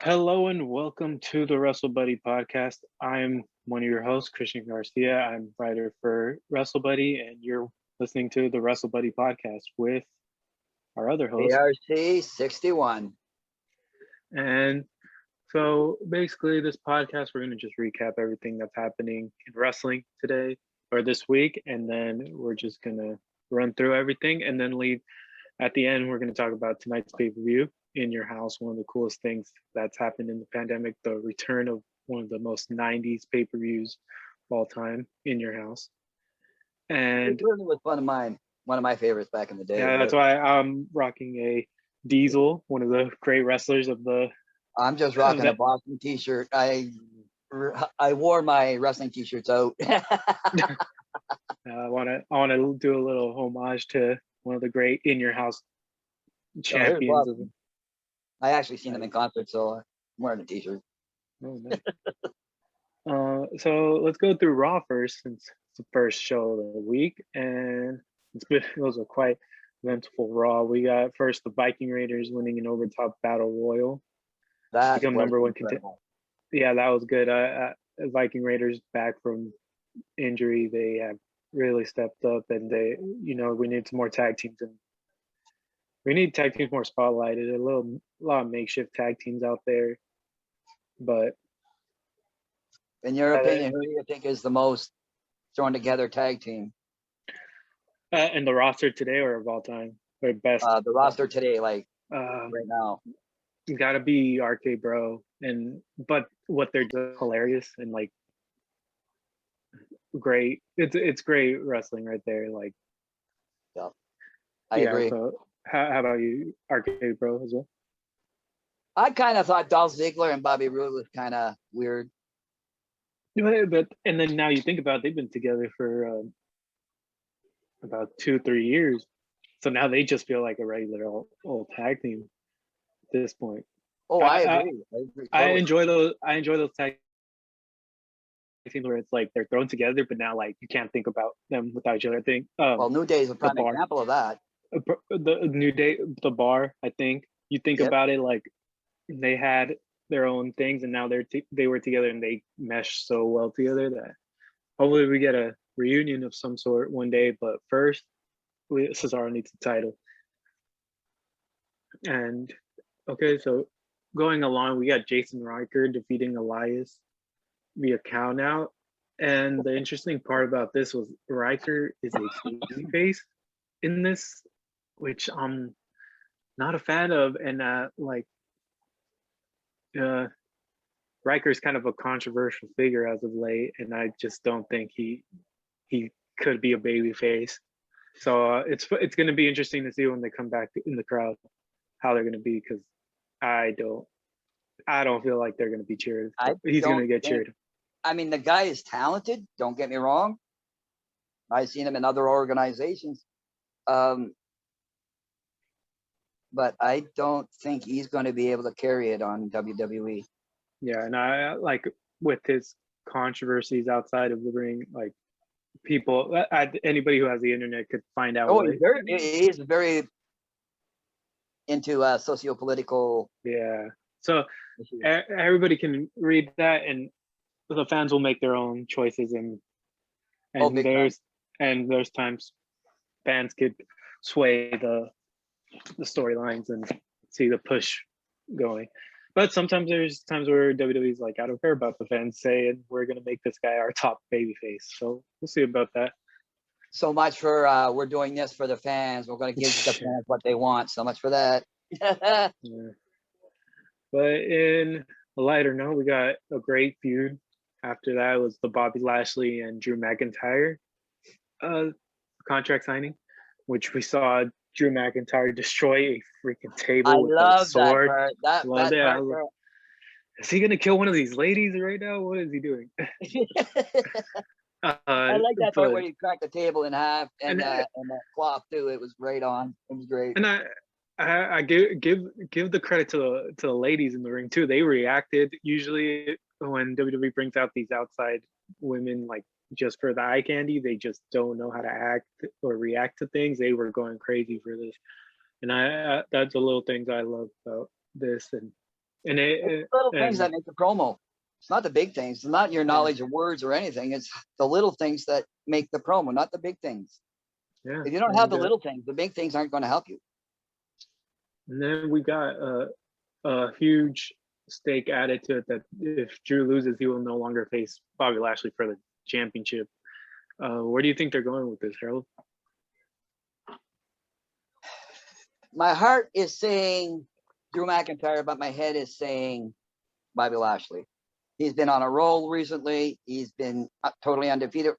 Hello and welcome to the WrestleBuddy podcast. I'm one of your hosts, Christian Garcia. I'm writer for WrestleBuddy, and you're listening to the WrestleBuddy podcast with our other host. ARC 61. And so basically, this podcast, we're going to just recap everything that's happening in wrestling today or this week, and then we're just going to run through everything and then leave. At the end, we're going to talk about tonight's pay-per-view in your house. One of the coolest things that's happened in the pandemic, the return of one of the most 90s pay-per-views of all time in your house. And it really was one of my favorites back in the day. Yeah, that's why I'm rocking a Diesel, one of the great wrestlers of the. I'm just rocking a Boston t-shirt. I wore my wrestling t-shirts out. I want to do a little homage to one of the great in your house champions. I actually seen them in concert, so I'm wearing a t-shirt. Oh, nice. So let's go through Raw first, since it's the first show of the week, and it was a quite eventful Raw. We got first the Viking Raiders winning an overtop battle royal. That become number one contender. Yeah, that was good. Viking Raiders back from injury. They have really stepped up, and we need some more tag teams, and we need tag teams more spotlighted. A lot of makeshift tag teams out there, but in your opinion, who do you think is the most thrown together tag team? In the roster today or of all time, or best? The roster today, right now. It's got to be RK Bro, but what they're doing hilarious and like great. It's great wrestling right there. Like, yeah, I agree. So how about you, RK Bro as well? I kind of thought Dolph Ziggler and Bobby Roode was kind of weird. But and then now you think about it, they've been together for about 2-3 years, so now they just feel like a regular old tag team at this point. Oh, I agree. Totally. I enjoy those tag teams where it's like they're thrown together, but now like you can't think about them without each other. I think. Well, New Day is a prime example of that. The New Day, the Bar. I think you think about it, like they had their own things, and now they were together and they meshed so well together that hopefully we get a reunion of some sort one day. But first, Cesaro needs the title. And okay, so going along, we got Jason Riker defeating Elias via count out. And the interesting part about this was Riker is a babyface in this, which I'm not a fan of. And Riker's kind of a controversial figure as of late, and I just don't think he could be a babyface. So it's going to be interesting to see when they come back in the crowd how they're going to be, because I don't feel like they're going to be cheered. He's going to get cheered. I mean, the guy is talented. Don't get me wrong. I've seen him in other organizations, but I don't think he's going to be able to carry it on WWE. Yeah, and I like with his controversies outside of the ring, like people, anybody who has the internet could find out. Oh, he's very into socio-political. Yeah, so everybody can read that, and the fans will make their own choices, and there's times fans could sway the storylines and see the push going. But sometimes there's times where WWE's like, I don't care about the fans saying we're going to make this guy our top babyface. So we'll see about that. So much for we're doing this for the fans. We're going to give the fans what they want. So much for that. Yeah. But in a lighter note, we got a great feud. After that was the Bobby Lashley and Drew McIntyre contract signing, which we saw Drew McIntyre destroy a freaking table with a sword. That part. Is he gonna kill one of these ladies right now? What is he doing? I like that part where he cracked the table in half and that cloth too. It was great on. It was great. And I give the credit to the ladies in the ring too. They reacted. Usually when WWE brings out these outside women, like just for the eye candy, they just don't know how to act or react to things. They were going crazy for this, and that's the little things I love about this. And And It's the little things that and make the promo. It's not the big things. It's not your knowledge of words or anything. It's the little things that make the promo, not the big things. yeah, If you don't have the little things, the big things aren't going to help you. and then we got a huge stake added to it that if Drew loses, he will no longer face Bobby Lashley for the championship. Where do you think they're going with this, Harold? My heart is saying Drew McIntyre, but my head is saying Bobby Lashley. He's been on a roll recently. He's been totally undefeated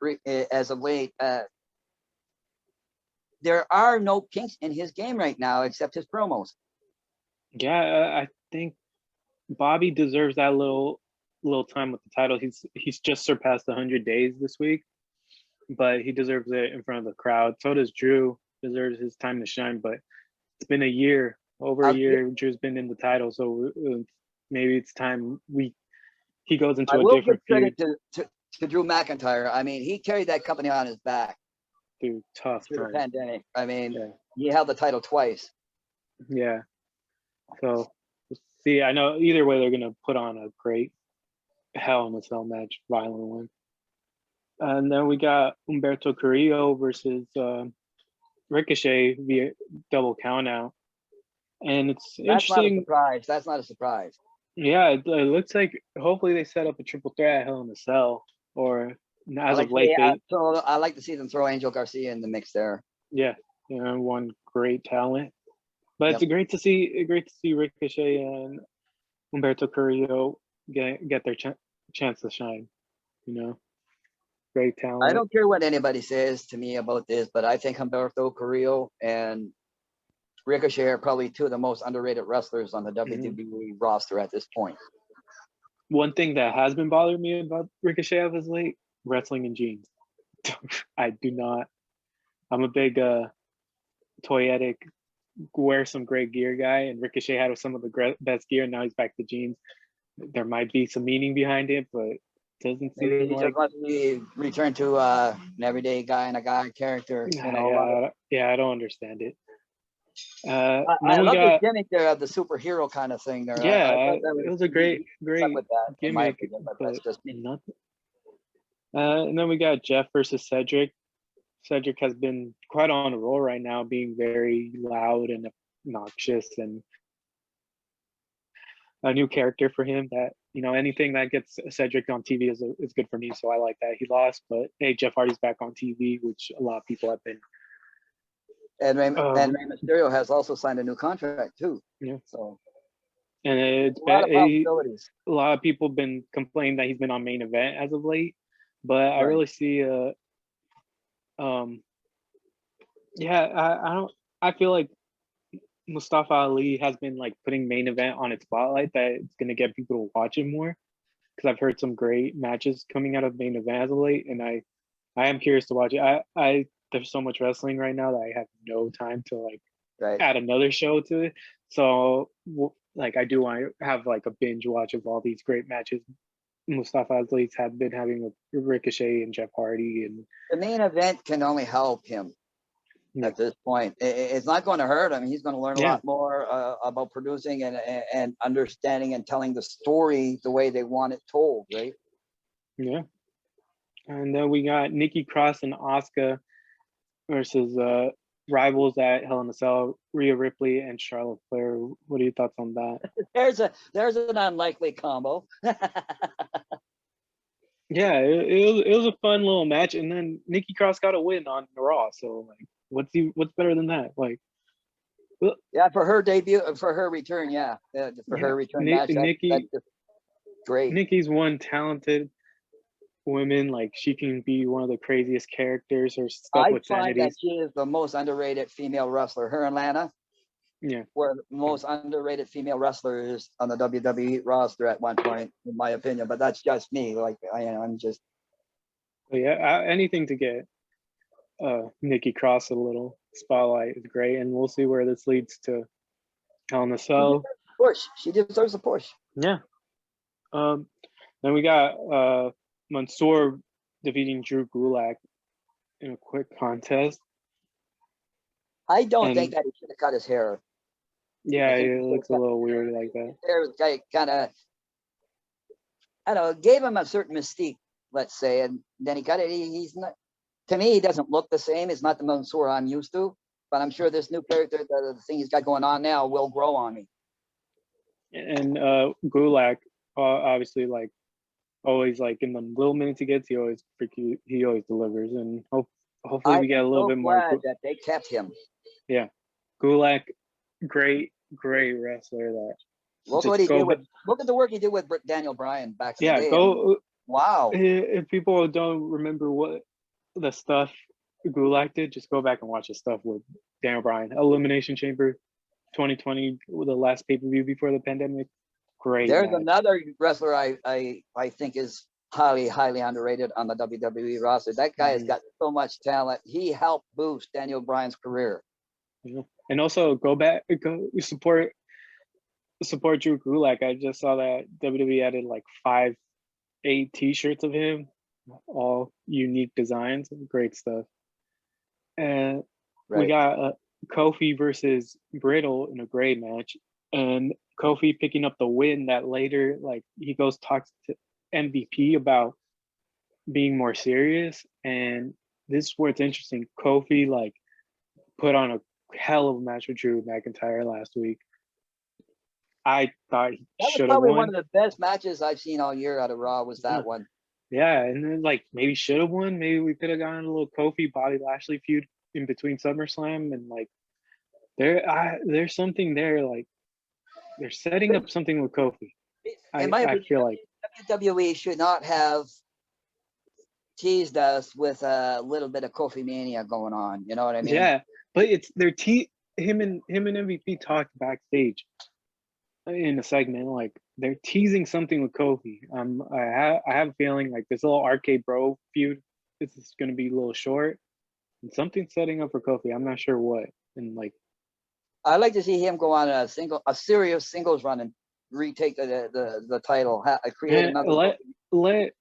as of late. There are no kinks in his game right now except his promos. Yeah, I think Bobby deserves that little time with the title. He's just surpassed 100 days this week, but he deserves it in front of the crowd. So does Drew. Deserves his time to shine. But it's been a year, over a year. Drew's been in the title, so maybe it's time he goes into a different feud. To Drew McIntyre. I mean, he carried that company on his back through tough through times. the pandemic. I mean, he held the title twice. Yeah. So see, I know either way they're gonna put on a great Hell in a Cell match, violent one. And then we got Humberto Carrillo versus Ricochet via double count out. And it's interesting. That's not a surprise. Yeah, it looks like hopefully they set up a triple threat at Hell in a Cell, or as of late. So I like to see them throw Angel Garcia in the mix there. Yeah, one great talent. But it's great to see Ricochet and Humberto Carrillo get their chance to shine. Great talent. I don't care what anybody says to me about this, but I think Humberto Carrillo and Ricochet are probably two of the most underrated wrestlers on the WWE roster at this point. One thing that has been bothering me about Ricochet as of late, wrestling in jeans. I do not. I'm a big toyetic, wear some great gear guy, and Ricochet had some of the best gear. Now he's back to jeans. There might be some meaning behind it, but it doesn't seem like he returned to an everyday guy and a guy character. I don't understand it. I love the gimmick there of the superhero kind of thing there. Yeah, it was a great gimmick, but that's just me. Nothing. And then we got Jeff versus Cedric. Cedric has been quite on a roll right now, being very loud and obnoxious, and a new character for him. That anything that gets Cedric on TV is good for me. So I like that. He lost, but hey, Jeff Hardy's back on TV, which a lot of people have been. And Rey Mysterio has also signed a new contract too. Yeah. So. And it's a lot of people have been complaining that he's been on main event as of late, but I really see I feel like Mustafa Ali has been like putting main event on its spotlight, that it's going to get people to watch it more, because I've heard some great matches coming out of main event as of late, and I am curious to watch it. There's so much wrestling right now that I have no time to add another show to it. So I do want to have like a binge watch of all these great matches Mustafa Ali's have been having with Ricochet and Jeff Hardy. And the main event can only help him at this point. It's not going to hurt him. He's going to learn a lot more about producing and understanding and telling the story the way they want it told, right? Yeah. And then we got Nikki Cross and Asuka versus rivals at Hell in a Cell, Rhea Ripley and Charlotte Flair. What are your thoughts on that? There's an unlikely combo. Yeah, it was a fun little match, and then Nikki Cross got a win on Raw. So what's better than that? For her debut, for her return, her return match. That's great. Nikki's one talented woman. She can be one of the craziest characters. Her stuff with find Sanity. that she is the most underrated female wrestler. Her and Lana were the most underrated female wrestlers on the WWE roster at one point, in my opinion. But that's just me. I'm just. Anything to get Nikki Cross a little spotlight is great, and we'll see where this leads to Hell in a Cell. She deserves a push. Yeah. Then we got Mansoor defeating Drew Gulak in a quick contest. I don't think that he should have cut his hair. Yeah, I think it looks a little weird like that. there's kind of, I don't know, gave him a certain mystique, let's say, and then he got it. He's not, to me, he doesn't look the same. It's not the Mansoor I'm used to, but I'm sure this new character, the thing he's got going on now, will grow on me. And Gulak, obviously, like always, like in the little minutes he gets, he always delivers, and hopefully we get a little bit more. Glad that they kept him. Yeah, Gulak, great wrestler. That Look what he did with. Look at the work he did with Daniel Bryan back in the day. Go. Wow. If people don't remember what the stuff Gulak did, just go back and watch the stuff with Daniel Bryan. Elimination Chamber 2020, the last pay-per-view before the pandemic. Great. There's another wrestler I think is highly underrated on the WWE roster. That guy has got so much talent. He helped boost Daniel Bryan's career. Yeah. And also go support Drew Gulak. I just saw that WWE added like 8 t-shirts of him, all unique designs, great stuff. And we got Kofi versus Brittle in a great match, and Kofi picking up the win. That later, like, he talks to MVP about being more serious, and this is where it's interesting. Kofi like put on a hell of a match with Drew McIntyre last week. I thought he should have won. One of the best matches I've seen all year out of Raw was that one. Yeah, and then like maybe should have won. Maybe we could have gotten a little Kofi Bobby Lashley feud in between SummerSlam, and like there's something there. Like they're setting up something with Kofi. I feel like WWE should not have teased us with a little bit of Kofi mania going on. You know what I mean? Yeah, but it's him and MVP talked backstage in a segment, like they're teasing something with Kofi. I have a feeling like this little Arcade Bro feud, this is going to be a little short, and something's setting up for Kofi. I'm not sure what. And like, I'd like to see him go on a serious singles run and retake the title. Create another. Let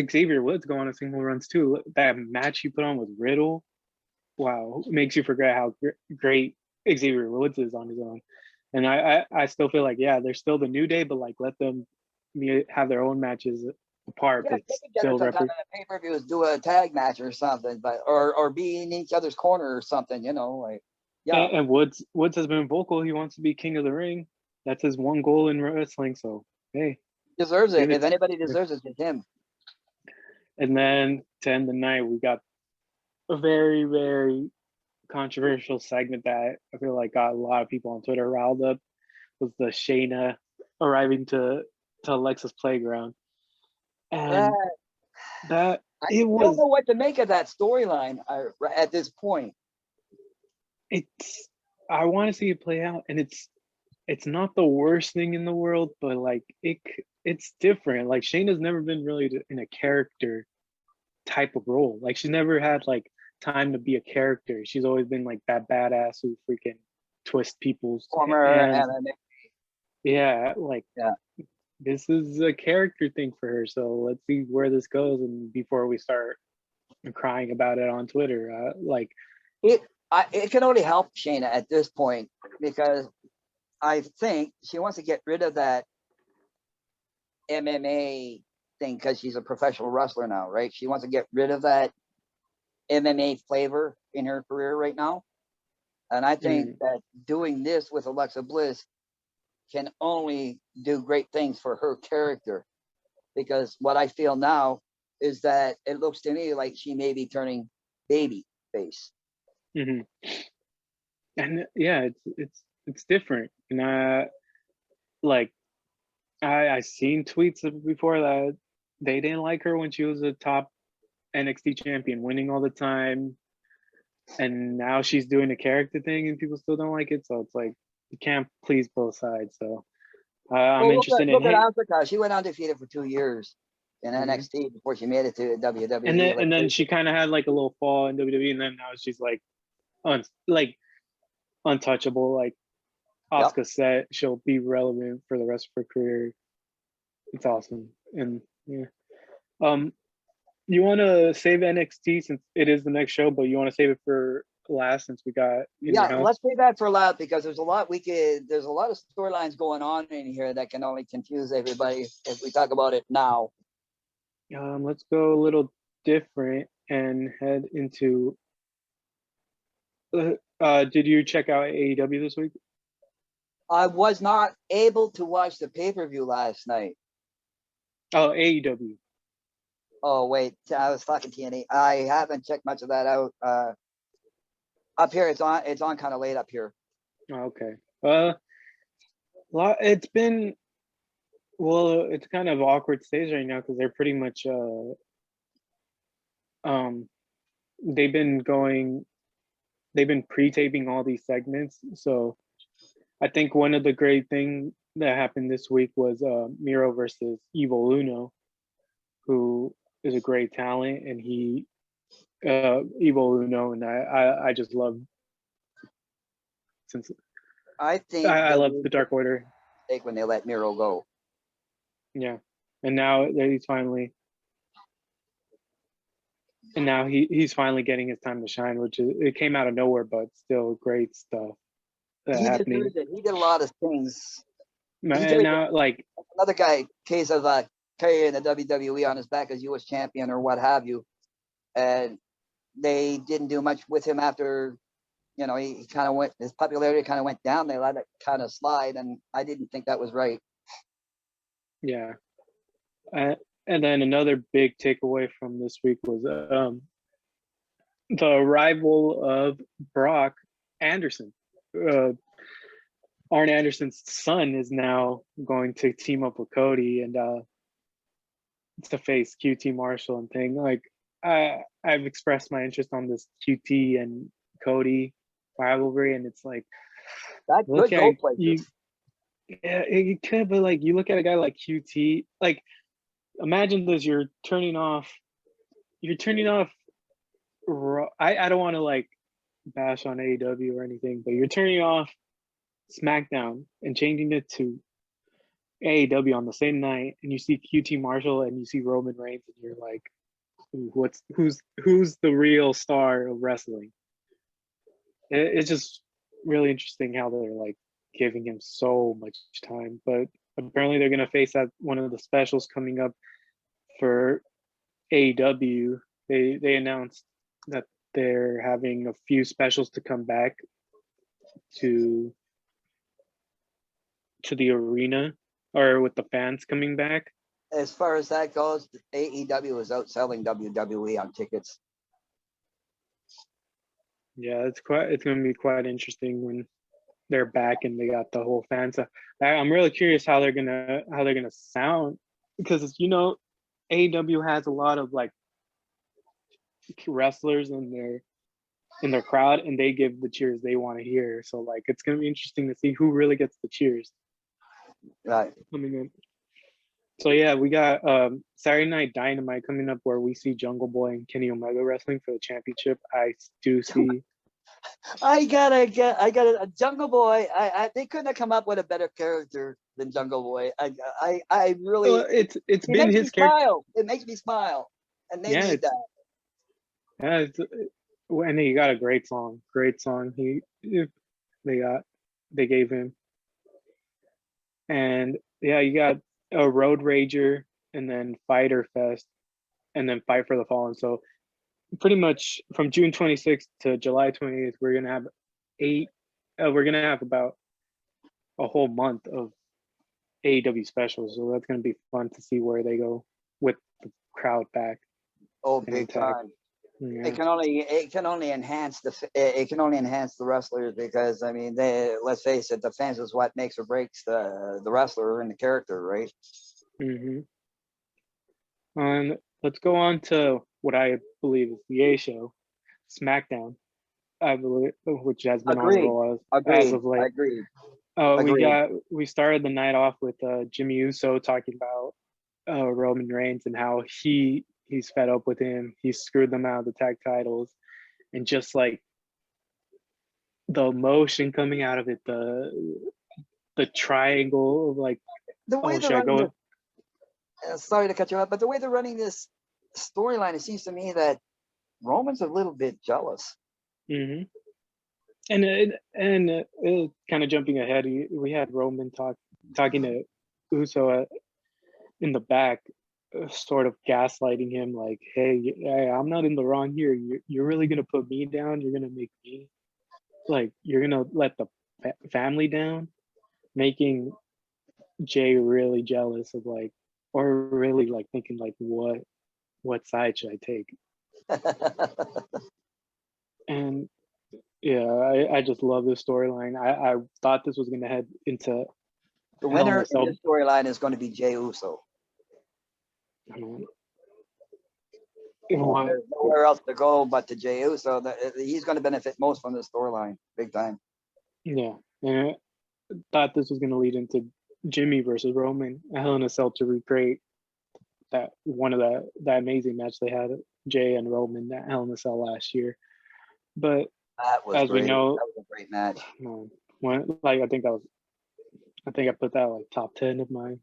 Xavier Woods go on a single runs too. That match he put on with Riddle, wow, makes you forget how great Xavier Woods is on his own. And I still feel like, yeah, they're still the New Day, but like let them have their own matches apart. Yeah, but still pay-per-views, do a tag match or something, but or be in each other's corner or something, you know, like yeah. And Woods has been vocal. He wants to be king of the ring. That's his one goal in wrestling. So hey, deserves it. If anybody deserves it, it's him. And then to end the night, we got a very, very controversial segment that I feel like got a lot of people on Twitter riled up. Was the Shayna arriving to Alexa's playground, and I don't know what to make of that storyline at this point. I want to see it play out, and it's not the worst thing in the world, but like it's different. Like Shayna's never been really in a character type of role. Like she's never had like time to be a character. She's always been like that badass who freaking twist people's this is a character thing for her. So let's see where this goes, and before we start crying about it on Twitter, it can only help Shayna at this point, because I think she wants to get rid of that MMA thing because she's a professional wrestler now, right? She wants to get rid of that MMA flavor in her career right now. And I think that doing this with Alexa Bliss can only do great things for her character, because what I feel now is that it looks to me like she may be turning baby face. Mm-hmm. And yeah, it's different. And I seen tweets before that they didn't like her when she was a top NXT champion, winning all the time, and now she's doing a character thing and people still don't like it. So it's like you can't please both sides. So I'm interested in. Look at Asuka. She went undefeated for 2 years in NXT before she made it to WWE. And then she kind of had like a little fall in WWE, and then now she's like untouchable. Like Asuka said, she'll be relevant for the rest of her career. It's awesome. And yeah, you want to save NXT since it is the next show, but you want to save it for last since we got in your Yeah, house? let's save that for last because there's a lot there's a lot of storylines going on in here that can only confuse everybody if we talk about it now. Let's go a little different and head into. Did you check out AEW this week? I was not able to watch the pay-per-view last night. Oh, AEW. Oh wait, I was talking TNA. I haven't checked much of that out. Up here, it's on kind of late up here. Oh, okay. It's been it's kind of awkward stage right now because they're pretty much they've been pre-taping all these segments. So I think one of the great things that happened this week was Miro versus Evil Uno, who is a great talent, and Evil Uno, and I just love since I think I love the Dark Order. When they let Miro go. Yeah, and now he's finally getting his time to shine, which it came out of nowhere, but still great stuff happening. He did a lot of things. And now, like another guy, case of carrying the WWE on his back as U.S. champion or what have you, and they didn't do much with him after. You know, he kind of went. His popularity kind of went down. They let it kind of slide, and I didn't think that was right. Yeah. And then another big takeaway from this week was the arrival of Brock Anderson. Arn Anderson's son is now going to team up with Cody and to face QT Marshall and thing. Like I've expressed my interest on this QT and Cody rivalry, and it's like that could go places. Yeah, it could, but like you look at a guy like QT, like imagine this: you're turning off. I don't want to like bash on AEW or anything, but you're turning off Smackdown and changing it to AEW on the same night, and you see QT Marshall and you see Roman Reigns, and you're like, who's the real star of wrestling? It's just really interesting how they're like giving him so much time, but apparently they're gonna face at one of the specials coming up for AEW. They announced that they're having a few specials to come back to the arena, or with the fans coming back. As far as that goes, AEW is outselling WWE on tickets. Yeah, it's going to be quite interesting when they're back and they got the whole fans. I'm really curious how they're gonna sound, because AEW has a lot of like wrestlers in their crowd, and they give the cheers they want to hear. So like it's gonna be interesting to see who really gets the cheers. Right. Coming in. So yeah, we got Saturday Night Dynamite coming up, where we see Jungle Boy and Kenny Omega wrestling for the championship. I do see. I gotta a Jungle Boy. They couldn't have come up with a better character than Jungle Boy. I really. Well, it's been his character. It makes me smile, and they need that. Yeah, and he got a great song. They gave him, and yeah, you got a Road Rager, and then Fighter Fest, and then Fight for the Fallen. So pretty much from June 26th to July 28th, we're gonna have about a whole month of AEW specials. So that's gonna be fun to see where they go with the crowd back. Oh, big time. Yeah. It can only enhance the wrestlers, because I mean, let's face it, the fans is what makes or breaks the wrestler and the character, right? Mm-hmm. And let's go on to what I believe is the A show, SmackDown, I believe, which has been on the roll as of late. We started the night off with Jimmy Uso talking about Roman Reigns and how he's fed up with him. He screwed them out of the tag titles, and just like the emotion coming out of it, the triangle of like, the way they're running sorry to cut you off, but the way they're running this storyline, it seems to me that Roman's a little bit jealous. Mm-hmm. And kind of jumping ahead, we had Roman talking to Uso in the back, sort of gaslighting him, like, "Hey, I'm not in the wrong here. You're really gonna put me down? You're gonna make me like you're gonna let the family down?" Making Jay really jealous of like, or really like thinking like, what side should I take? And yeah, I just love this storyline. I thought this was gonna head into The Hell in winner a in Cell. this storyline is going to be Jey Uso. There's nowhere else to go but to Jey Uso. He's going to benefit most from this storyline, big time. Yeah, and I thought this was gonna lead into Jimmy versus Roman, a Hell in a Cell to recreate that one of that amazing match they had, Jay and Roman, that Hell in a Cell last year. But That was as great. we know, That was a great match. like I think I put that like top 10 of my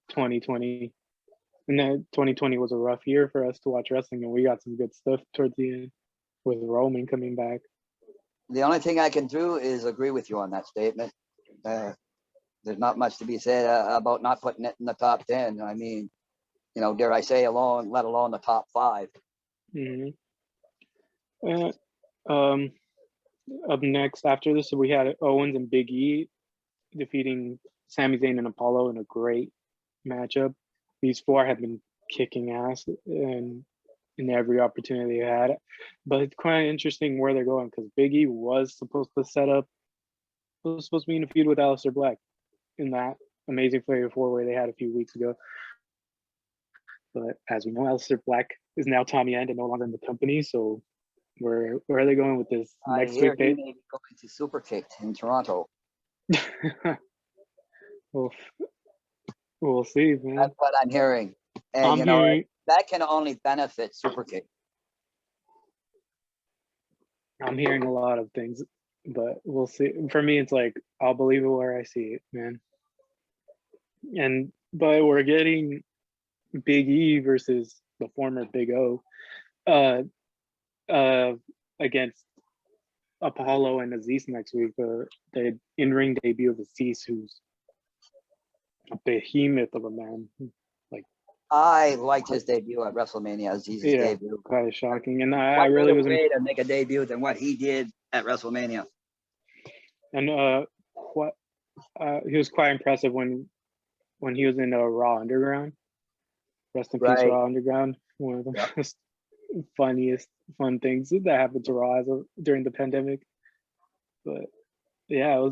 2020. And then 2020 was a rough year for us to watch wrestling, and we got some good stuff towards the end with Roman coming back. The only thing I can do is agree with you on that statement. There's not much to be said about not putting it in the top 10. I mean, dare I say, let alone the top 5. Mm-hmm. Up next after this, we had Owens and Big E defeating Sami Zayn and Apollo in a great matchup. These four have been kicking ass in every opportunity they had. But it's quite interesting where they're going because Big E was supposed to be in a feud with Aleister Black in that amazing Fatal 4-Way they had a few weeks ago. But as we know, Aleister Black is now Tommy End and no longer in the company. So where are they going with this next week? He may be going to Superkick in Toronto. We'll see, man. That's what I'm hearing. And that can only benefit Superkick. I'm hearing a lot of things, but we'll see. For me, it's like I'll believe it where I see it, man. But we're getting Big E versus the former Big O against Apollo and Aziz next week. The in-ring debut of Aziz, who's a behemoth of a man. Like I liked his debut at WrestleMania. Aziz's debut. Quite shocking, and I really was way to make a debut than what he did at WrestleMania. And he was quite impressive when he was in Raw Underground. Rest in peace, Raw Underground. One of the most funniest fun things that happened to Raw during the pandemic. But yeah,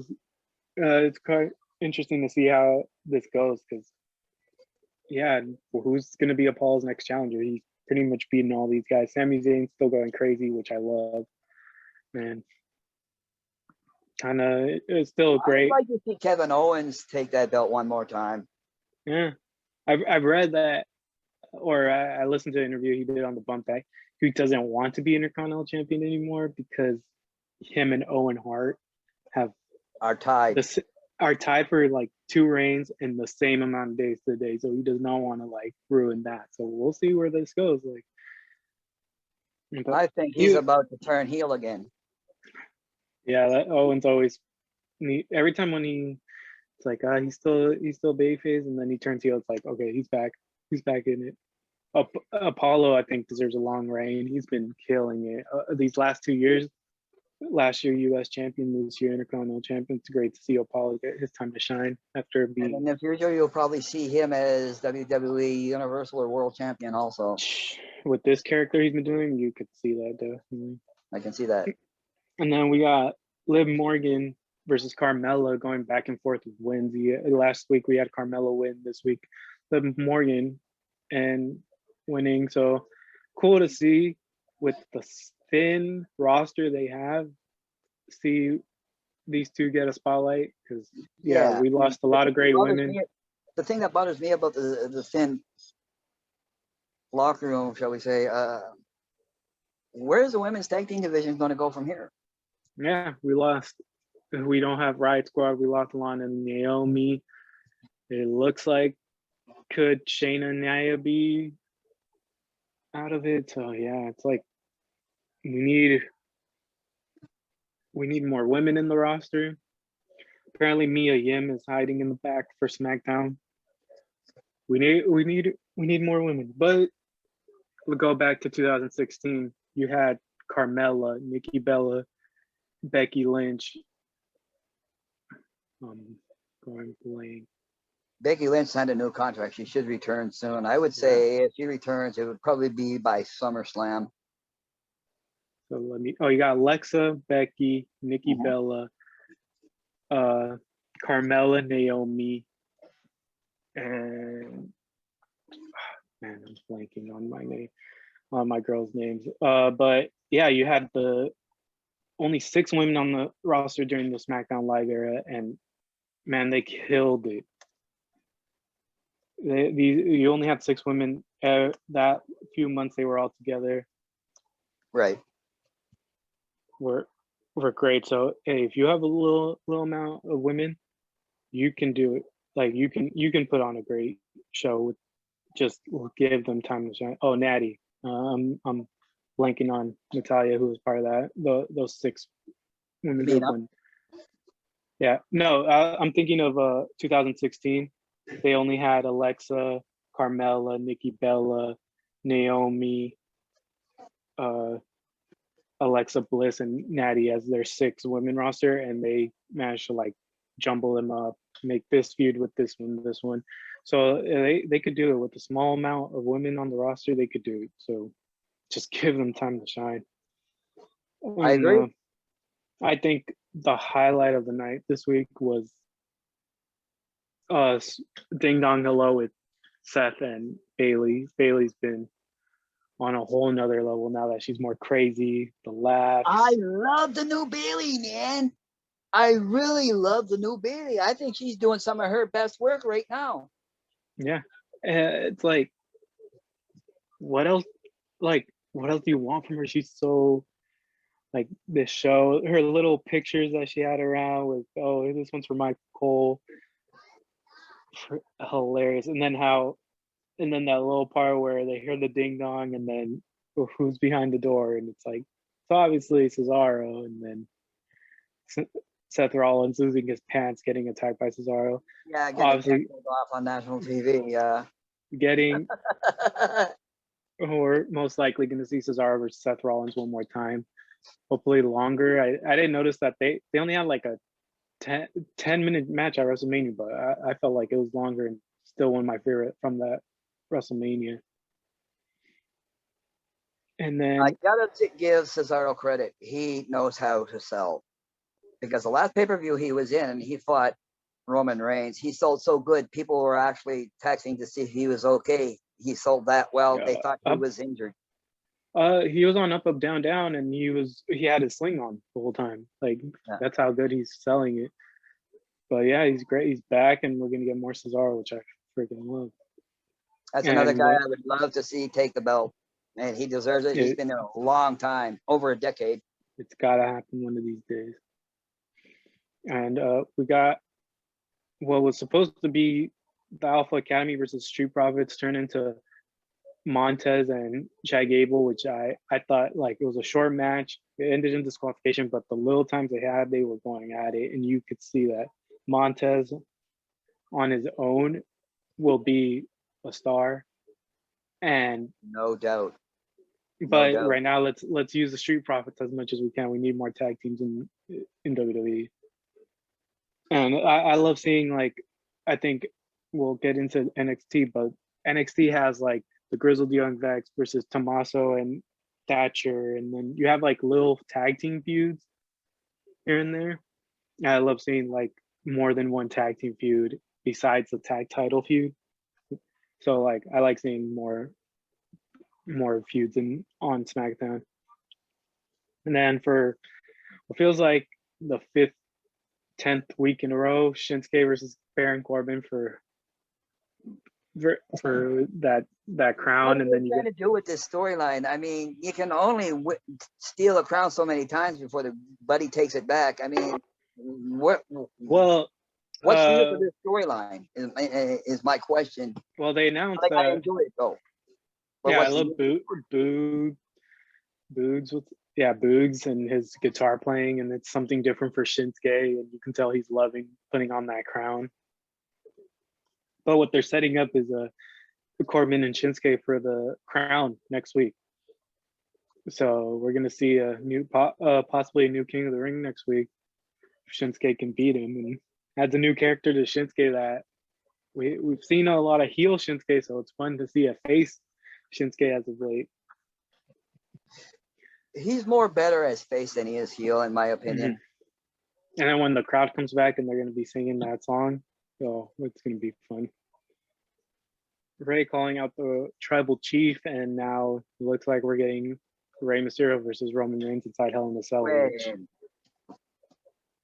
it's quite interesting to see how this goes because who's going to be Apollo's next challenger? He's pretty much beating all these guys. Sami Zayn's still going crazy, which I love. Man, kind of, it's still great. I'd like to see Kevin Owens take that belt one more time. Yeah, I've read that, or I listened to an interview he did on the Bump Back. He doesn't want to be Intercontinental Champion anymore because him and Owen Hart are tied for like 2 reigns and the same amount of days today. So he does not want to like ruin that. So we'll see where this goes. I think he's about to turn heel again. Yeah, that Owens always every time when it's like he's still babyface, and then he turns heel. It's like, okay, he's back in it. Apollo, I think, deserves a long reign. He's been killing it these last 2 years. Last year U.S. champion, this year Intercontinental champion. It's great to see Apollo get his time to shine after being. And in the future, you'll probably see him as WWE Universal or World Champion also. With this character he's been doing, you could see that definitely. I can see that. And then we got Liv Morgan versus Carmella going back and forth with wins. Last week we had Carmella win. This week Liv Morgan and winning. So cool to see with the thin roster they have. See these two get a spotlight because we lost a lot of great women. The thing that bothers me about the thin locker room, shall we say, where's the women's tag team division going to go from here? Yeah, we lost. We don't have Riot Squad. We lost Lana and Naomi. It looks like could Shayna and Nia be out of it? So yeah, it's like we need we need more women in the roster. Apparently, Mia Yim is hiding in the back for SmackDown. We need more women. But we'll go back to 2016. You had Carmella, Nikki Bella, Becky Lynch. Going blank. Becky Lynch signed a new contract. She should return soon. I would say if she returns, it would probably be by SummerSlam. So you got Alexa, Becky, Nikki Bella, Carmella, Naomi, and man, I'm blanking on my girls' names. But yeah, you had only 6 women on the roster during the SmackDown Live era, and man, they killed it. You only had 6 women that few months they were all together. Right. Were great. So hey, if you have a little amount of women, you can do it. Like you can put on a great show with just give them time to shine. Oh, Natty. I'm blanking on Natalia, who was part of that. Those 6 women who won. Yeah, no, I'm thinking of 2016. They only had Alexa, Carmella, Nikki Bella, Naomi, Alexa Bliss, and Natty as their 6 women roster, and they managed to like jumble them up, make this feud with this one. So they could do it with a small amount of women on the roster. They could do it. So just give them time to shine. I agree. I think the highlight of the night this week was Ding Dong Hello with Seth and Bailey. Bailey's been on a whole nother level now that she's more crazy. The laughs. I love the new Bailey, man. I really love the new Bailey. I think she's doing some of her best work right now. Yeah, it's like, what else? Like, what else do you want from her? She's so like this show. Her little pictures that she had around with, oh, this one's for Michael Cole. Hilarious. And then that little part where they hear the ding dong, and then who's behind the door, and it's like, it's obviously Cesaro, and then Seth Rollins losing his pants, getting attacked by Cesaro. Yeah, getting off on national TV. Yeah, we're most likely going to see Cesaro versus Seth Rollins one more time, hopefully longer. I didn't notice that they only had like a 10-minute match at WrestleMania, but I felt like it was longer, and still one of my favorite from that WrestleMania. And then I gotta give Cesaro credit. He knows how to sell, because the last pay-per-view he was in, he fought Roman Reigns. He sold so good, people were actually texting to see if he was okay. He sold that well. They thought he was injured. He was on Up Up Down Down, and he had his sling on the whole time. Like that's how good he's selling it. But yeah, he's great. He's back, and we're gonna get more Cesaro, which I freaking love. That's another guy I would love to see take the belt, and he deserves it. He's been there a long time, over a decade. It's gotta happen one of these days. And we got what was supposed to be the Alpha Academy versus Street Profits turned into Montez and Chad Gable, which I thought like it was a short match. It ended in disqualification, but the little times they had, they were going at it, and you could see that Montez on his own will be a star, and no doubt. But right now, let's use the Street Profits as much as we can. We need more tag teams in WWE, and I love seeing, like, I think we'll get into NXT, but NXT has like the Grizzled Young Vets versus Tommaso and Thatcher, and then you have like little tag team feuds here and there. And I love seeing like more than one tag team feud besides the tag title feud. So like I like seeing more feuds on SmackDown. And then for what feels like the 10th week in a row, Shinsuke versus Baron Corbin for that crown. And then you trying to do with this storyline. I mean, you can only steal a crown so many times before the buddy takes it back. I mean, what's the this storyline is my question. Well, they announced I enjoy it though. But yeah, I love Boogs Boogs and his guitar playing, and it's something different for Shinsuke, and you can tell he's loving putting on that crown. But what they're setting up is Corbin and Shinsuke for the crown next week. So we're gonna see a new, possibly a new King of the Ring next week. Shinsuke can beat him, and adds a new character to Shinsuke that we've seen a lot of heel Shinsuke, so it's fun to see a face Shinsuke as of late. He's more better as face than he is heel, in my opinion. And then when the crowd comes back and they're going to be singing that song, so it's going to be fun. Ray calling out the tribal chief, and now it looks like we're getting Rey Mysterio versus Roman Reigns inside Hell in a Cell. When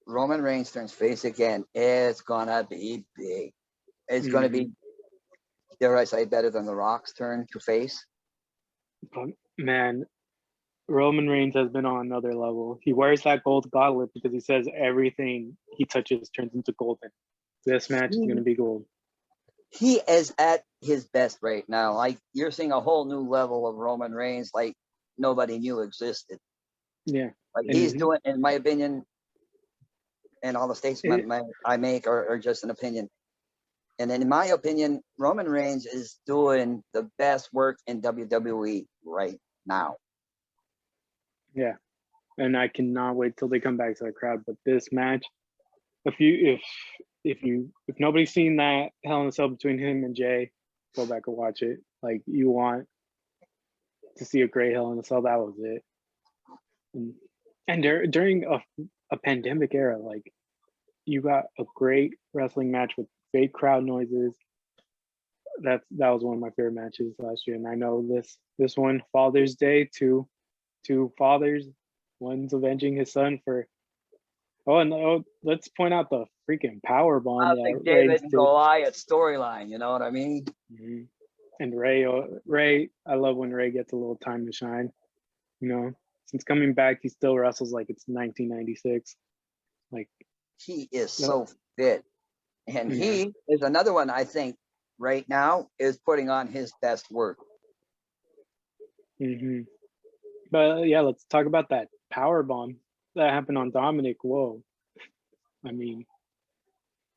Roman Reigns turns face again, it's gonna be big. It's gonna be, dare I say, better than The Rock's turn to face. But man, Roman Reigns has been on another level. He wears that gold gauntlet because he says everything he touches turns into golden. This match is going to be gold. He is at his best right now. Like, you're seeing a whole new level of Roman Reigns, like nobody knew existed. Yeah. Like, he's doing, in my opinion, and all the statements I make are just an opinion. And then in my opinion, Roman Reigns is doing the best work in WWE right now. Yeah. And I cannot wait till they come back to the crowd. But this match, if nobody's seen that Hell in a Cell between him and Jay, go back and watch it. Like, you want to see a great Hell in a Cell, that was it. And during a pandemic era, like, you got a great wrestling match with fake crowd noises. That was one of my favorite matches last year. And I know this one, Father's Day, two fathers, one's avenging his son for. Let's point out the freaking power bomb. I think David and Goliath storyline. You know what I mean? Mm-hmm. And Ray, I love when Ray gets a little time to shine. You know, since coming back, he still wrestles like it's 1996. Like, he is so fit, and he is another one I think right now is putting on his best work. But yeah, let's talk about that power bomb that happened on Dominic. Whoa, I mean,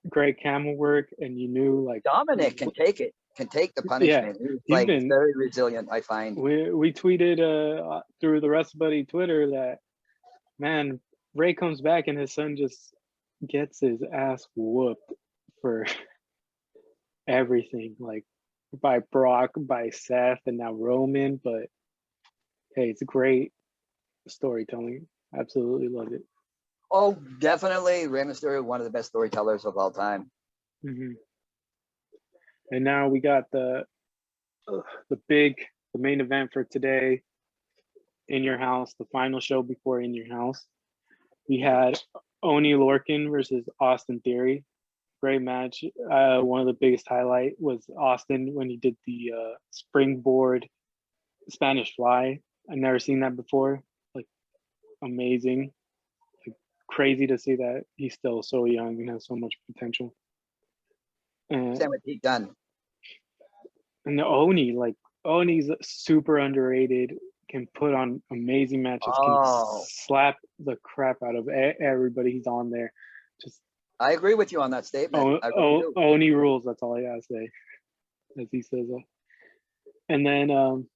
great camel work, and you knew, like, Dominic can take the punishment. Yeah, he's very resilient, I find. We tweeted through the WrestleBuddy Twitter that, man, Ray comes back and his son just gets his ass whooped for everything, like by Brock, by Seth, and now Roman. But hey, it's great storytelling. Absolutely love it. Oh, definitely. Rey Mysterio, one of the best storytellers of all time. And now we got the main event for today, In Your House, the final show before In Your House. We had Oney Lorcan versus Austin Theory. Great match. One of the biggest highlight was Austin when he did the springboard Spanish fly. I've never seen that before. Like, amazing. Like, crazy to see that he's still so young and has so much potential. Same with Pete Dunne. And the Oney's super underrated. Can put on amazing matches. Can slap the crap out of everybody he's on there. Just, I agree with you on that statement. Oney rules. That's all I gotta say, as he says that. And then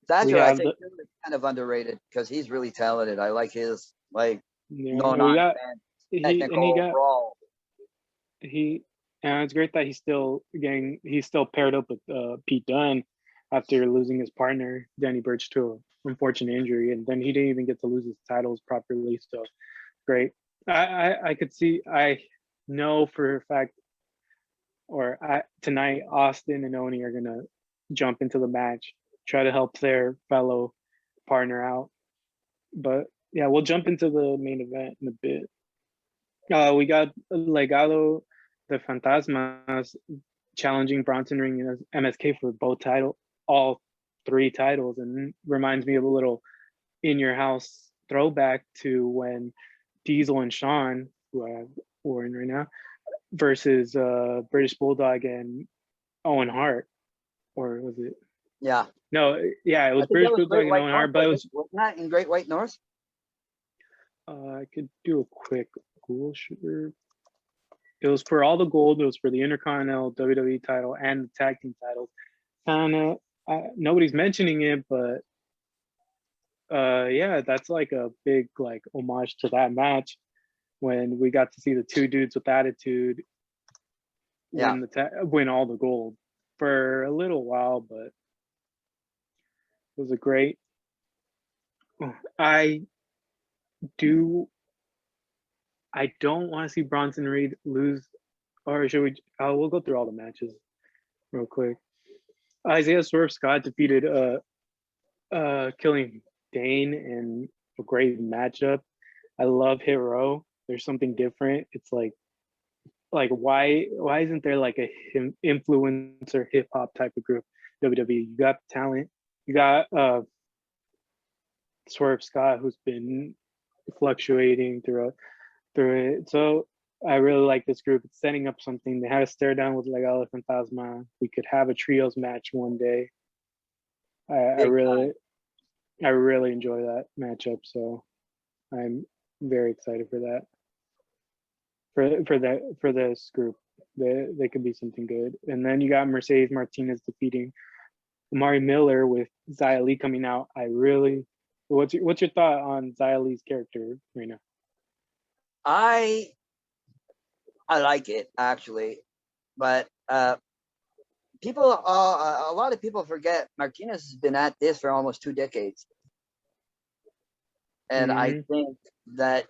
Thatcher, I think, is kind of underrated because he's really talented. I like his technical brawl. And it's great that he's still paired up with Pete Dunne after losing his partner Danny Burch to an unfortunate injury, and then he didn't even get to lose his titles properly. So great. I could see. I know for a fact, tonight Austin and Oney are gonna jump into the match, try to help their fellow partner out. But yeah, we'll jump into the main event in a bit. We got Legado de Fantasmas challenging Bronson Reed and MSK for all three titles, and reminds me of a little In Your House throwback to when Diesel and Shawn, who I have Warren right now, versus British Bulldog and Owen Hart, or was it Yeah. No, yeah, it I was think that British was Bulldog Great and White Owen North, Hart, but it was. wasn't that in Great White North? I could do a quick Google shooter. It was for all the gold. It was for the Intercontinental WWE title and the tag team titles. Kind of, nobody's mentioning it, but yeah, that's like a big like homage to that match when we got to see the two dudes with attitude Yeah. win all the gold for a little while, but it was a great. I do. I don't want to see Bronson Reed lose, or should we? We'll go through all the matches real quick. Isaiah Swerve Scott defeated Killian Dane in a great matchup. I love Hit Row. There's something different. It's like why isn't there like a influencer hip hop type of group? WWE. You got talent. You got Swerve Scott, who's been fluctuating through it. So I really like this group. It's setting up something. They had a stare down with like Elephant Fantasma. We could have a trios match one day. I really enjoy that matchup. So I'm very excited for that. For this group, they could be something good. And then you got Mercedes Martinez defeating Amari Miller with Xia Li coming out. What's your thought on Xia Li's character right now? I like it actually, but people, a lot of people forget Martinez has been at this for almost 2 decades, and I think that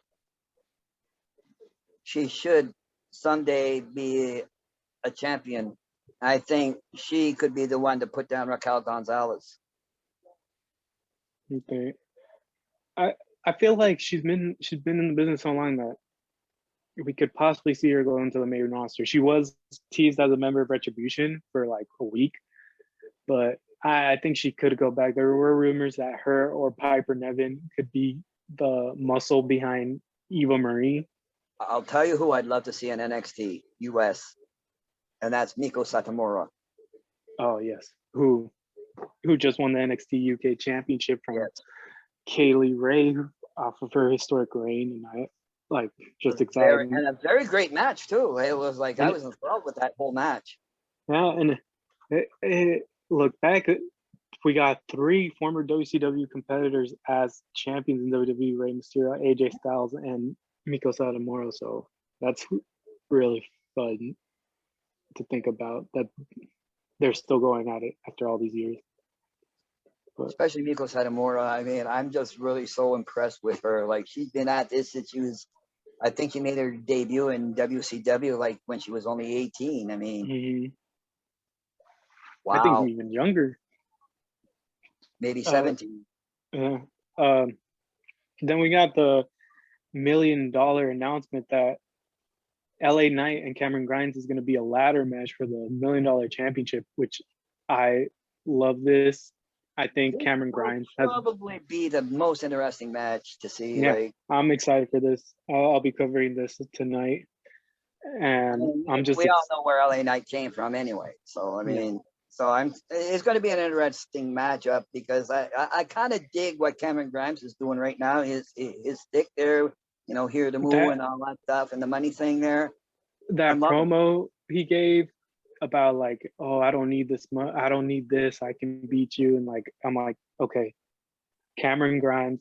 she should someday be a champion. I think she could be the one to put down Raquel Gonzalez. Okay. I feel like she's been in the business so long that we could possibly see her go into the main roster. She was teased as a member of Retribution for like a week, but I think she could go back. There were rumors that her or Piper Niven could be the muscle behind Eva Marie. I'll tell you who I'd love to see in NXT US, and that's Miko Satomura. Oh yes, who just won the NXT UK Championship from Kaylee Ray off of her historic reign, and I just excited. And a very great match too. It was like I was enthralled with that whole match. Yeah, and look back, we got 3 former WCW competitors as champions in WWE: Rey Mysterio, AJ Styles, and Miko Satomura. So that's really fun to think about that they're still going at it after all these years. But, especially Miko Satomura. I mean, I'm just really so impressed with her. Like, she's been at this since she was, I think she made her debut in WCW like when she was only 18. I mean, wow. I think even younger. Maybe 17. Yeah. Then we got the $1 million announcement that LA Knight and Cameron Grimes is going to be a ladder match for the $1 million championship, which I love this. I think Cameron Grimes will probably be the most interesting match to see. Yeah, like, I'm excited for this. I'll be covering this tonight, and we all know where LA Knight came from anyway. So I mean, it's going to be an interesting matchup because I kind of dig what Cameron Grimes is doing right now. His stick there, here to move and all that stuff, and the money thing there. That promo he gave about like, oh, I don't need this, I don't need this, I can beat you, and like I'm like, okay, Cameron Grimes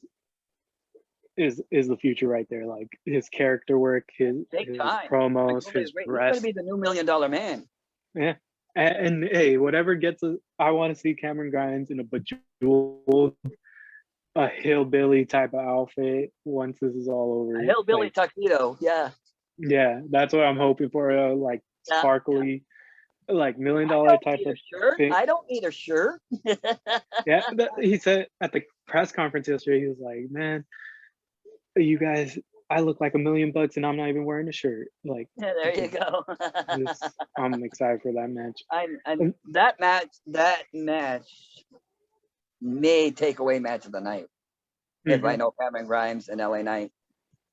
is the future right there. Like his character work, his promos, his rest. He's gonna be the new $1 million man. Yeah, and hey, whatever gets us, I want to see Cameron Grimes in a bejeweled, a hillbilly type of outfit once this is all over. A hillbilly tuxedo, yeah. Yeah, that's what I'm hoping for. Like sparkly. Like $1 million type of thing. I don't need a shirt. Yeah, he said at the press conference yesterday, he was like, "Man, you guys, I look like $1 million and I'm not even wearing a shirt." Like, yeah, there you go. I'm excited for that match. That match may take away match of the night. If I know Cameron Grimes and LA Knight,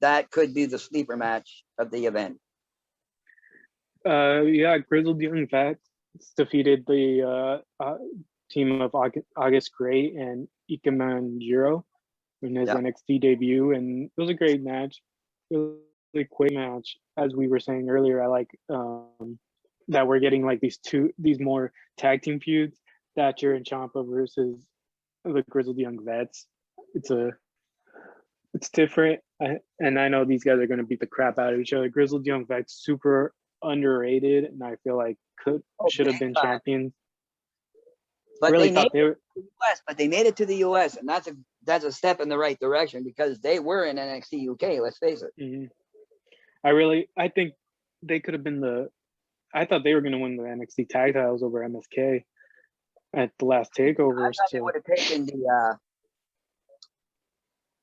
that could be the sleeper match of the event. Yeah, Grizzled Young Vets defeated the team of August Gray and Ikemen Jiro in his Yeah. NXT debut, and it was a great match. Really quick match. As we were saying earlier, I like that we're getting like these more tag team feuds. Thatcher and Ciampa versus the Grizzled Young Vets. It's different, and I know these guys are going to beat the crap out of each other. Grizzled Young Vets super underrated, and I feel like should have been champions. But Really they thought made they were. it to the US, but they made it to the US, and that's a step in the right direction because they were in NXT UK. Let's face it. Mhm. I think they could have been I thought they were going to win the NXT tag titles over MSK at the last takeover. I thought they would have taken the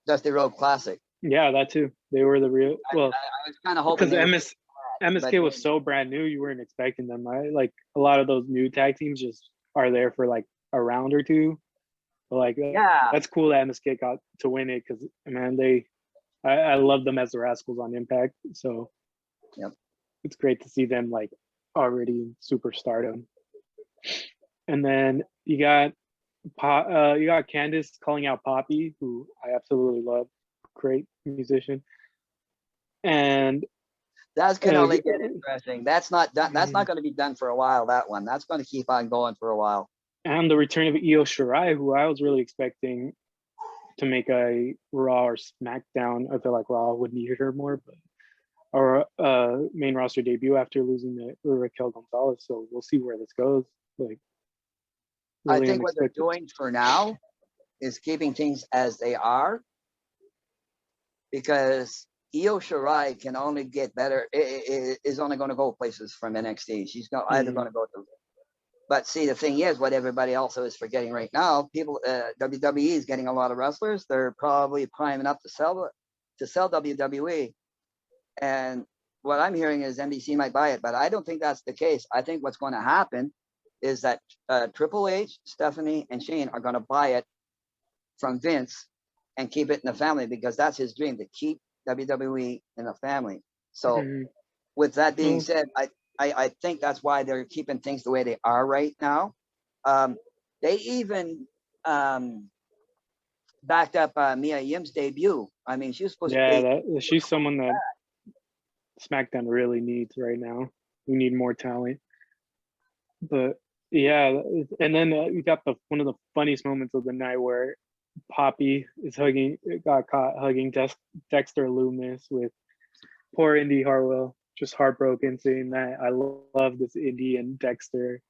Dusty Road Classic. Yeah, that too. They were the real. Well, I was kind of hoping because MSK was so brand new, you weren't expecting them, right? Like a lot of those new tag teams just are there for like a round or two. But like, that's cool that MSK got to win it because man, I love them as the Rascals on Impact. So it's great to see them like already superstardom. And then you got Candice calling out Poppy, who I absolutely love, great musician. And that's going to only get interesting. That's not done. That's not going to be done for a while. That one. That's going to keep on going for a while. And the return of Io Shirai, who I was really expecting to make a Raw or SmackDown. I feel like Raw would need her more, but or main roster debut after losing to Raquel Gonzalez. So we'll see where this goes. Like, really I think what they're doing for now is keeping things as they are, because Io Shirai can only get better. Is only going to go places from NXT. She's either going to go to. But see, the thing is, what everybody also is forgetting right now, WWE is getting a lot of wrestlers. They're probably priming up to sell WWE. And what I'm hearing is NBC might buy it, but I don't think that's the case. I think what's going to happen is that Triple H, Stephanie, and Shane are going to buy it from Vince and keep it in the family, because that's his dream, to keep WWE in the family. So with that being said, I think that's why they're keeping things the way they are right now. They even backed up Mia Yim's debut. I mean, she was supposed to be. She's someone that SmackDown really needs right now. We need more talent. But yeah, and then you got one of the funniest moments of the night where Poppy got caught hugging Dexter Loomis with poor Indy Hartwell. Just heartbroken seeing that. I love this Indy and Dexter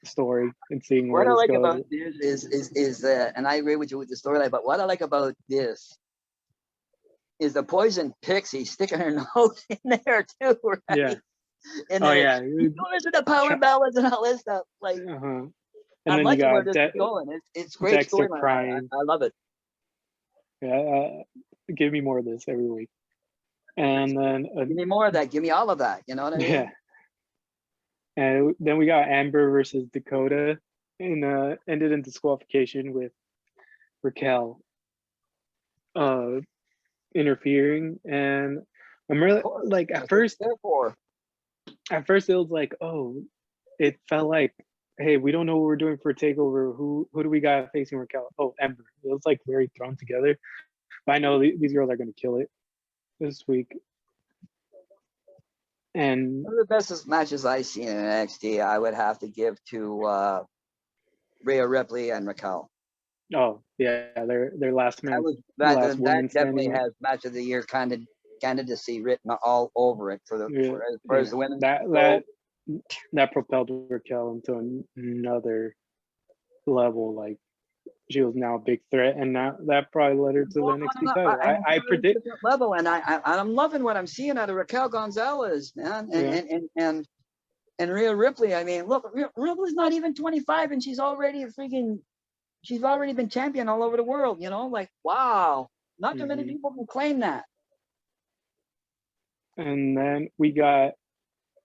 story and seeing what where I like goes. about this is and I agree with you with the storyline, but what I like about this is the Poison Pixie sticking her nose in there too, right? Yeah. And you listen to power ballads and all this stuff. Like, and I'm then liking where this is going. It's great storyline. I love it. Yeah, give me more of this every week. And then give me more of that. Give me all of that. You know what I mean? Yeah. And then we got Amber versus Dakota, and ended in disqualification with Raquel interfering. And I'm really like at first it was like, oh, it felt like, hey, we don't know what we're doing for Takeover. Who do we got facing Raquel? Oh, Amber. It was like very thrown together. But I know these girls are going to kill it this week. And one of the best matches I've seen in NXT, I would have to give to Rhea Ripley and Raquel. Oh yeah, their last match. That definitely has match of the year candidacy written all over it for as far as the women. That propelled Raquel into another level. Like, she was now a big threat, and now that probably led her to the NXT title. I predict level, and I'm loving what I'm seeing out of Raquel Gonzalez, man, and Rhea Ripley. I mean, look, Ripley's not even 25, and she's already been champion all over the world. You know, like, wow, not too many people can claim that. And then we got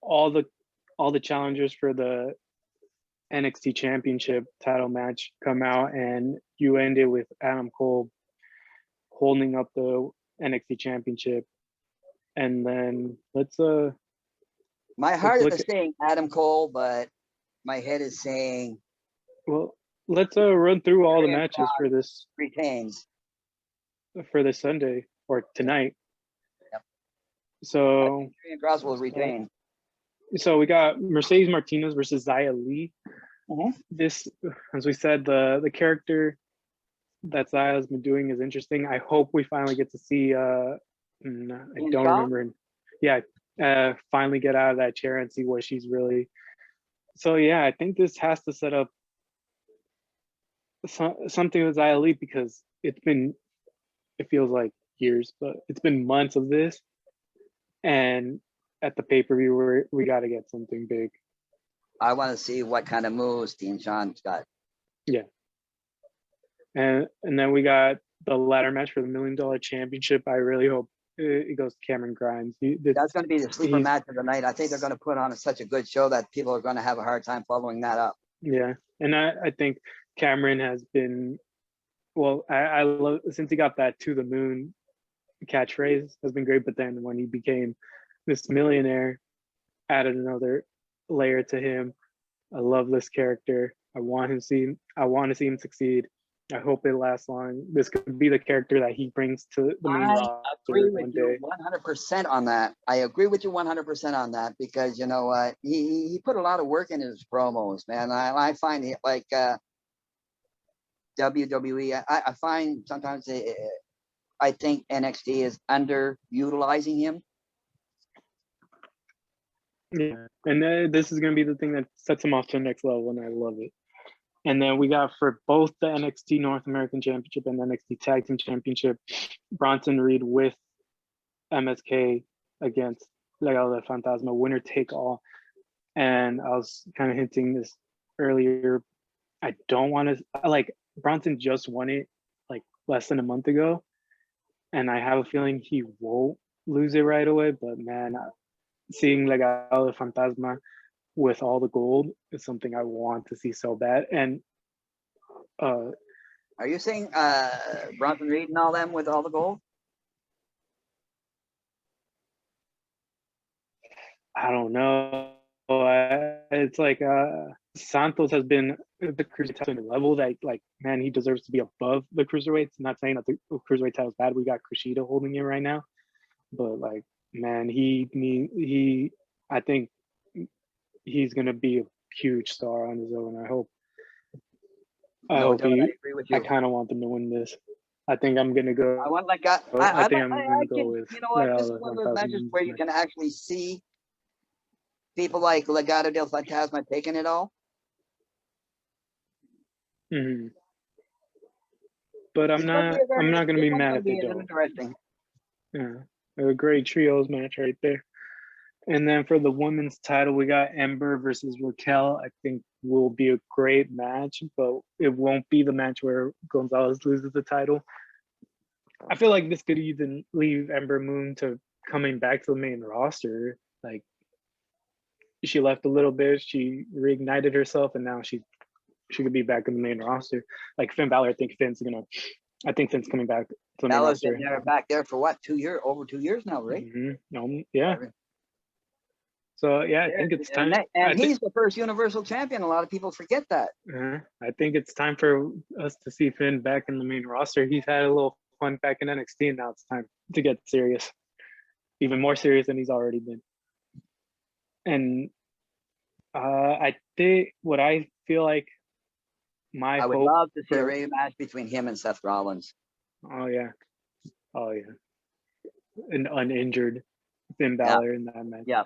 all the challengers for the NXT Championship title match come out, and you ended with Adam Cole holding up the NXT Championship. And then my heart is saying Adam Cole, but my head is saying, well, let's run through all the Karrion matches Kross for this retains. Sunday or tonight. Yep. So Karrion Kross will retain. So we got Mercedes Martinez versus Xia Li. Mhm. This, as we said, the character that Xia been doing is interesting. I hope we finally get to see. I Ian don't Shaw? remember. Yeah, finally get out of that chair and see what she's really. So yeah, I think this has to set up something with Xia Li because it feels like years, but it's been months of this, and at the pay-per-view we got to get something big. I want to see what kind of moves Dean Shawn's got. Yeah. And then we got the ladder match for the $1 Million Championship. I really hope it goes to Cameron Grimes. That's going to be the sleeper match of the night. I think they're going to put on such a good show that people are going to have a hard time following that up. Yeah, and I think Cameron has been, well, I love, since he got that to the moon catchphrase has been great, but then when he became this millionaire, added another layer to him. I love this character. I want to see him succeed. I hope it lasts long. This could be the character that he brings to the main roster agree with one you day. 100% on that. I agree with you 100% on that because you know what, he put a lot of work in his promos, man. I find it like WWE. I find sometimes I think NXT is underutilizing him. Yeah, and this is going to be the thing that sets him off to the next level, and I love it. And then we got for both the NXT North American Championship and the NXT Tag Team Championship, Bronson Reed with MSK against Legado del Fantasma, winner take all. And I was kind of hinting this earlier. I don't want to, like, Bronson just won it like less than a month ago. And I have a feeling he won't lose it right away. But man, seeing Legado del Fantasma with all the gold is something I want to see so bad. And are you saying Bronson Reed and all them with all the gold? I don't know. It's like Santos has been the cruiserweight level that, like, man, he deserves to be above the cruiserweights. I'm not saying that the cruiserweight title is bad. We got Kushida holding it right now, but like, man, I think he's gonna be a huge star on his own. I hope I agree with you. I kind of want them to win this. I think I'm gonna go. I want like I think I'm gonna go with. You know what? This is one of those matches where you can actually see people like Legado del Fantasma taking it all. Mm-hmm. But I'm not gonna be mad if they don't. Interesting. Yeah, a great trios match right there. And then for the women's title, we got Ember versus Raquel. I think will be a great match, but it won't be the match where Gonzalez loses the title. I feel like this could even leave Ember Moon to coming back to the main roster. Like, she left a little bit, she reignited herself, and now she could be back in the main roster. Like Finn Balor, I think Finn's coming back to the main roster. Been there, back there for what, over 2 years now, right? Mm-hmm. Yeah. So yeah, I think it's time. And he's the first Universal Champion. A lot of people forget that. I think it's time for us to see Finn back in the main roster. He's had a little fun back in NXT, and now it's time to get serious, even more serious than he's already been. And I think what I feel like I would love to see a rematch between him and Seth Rollins. Oh yeah, an uninjured Finn Balor in that match. Yeah.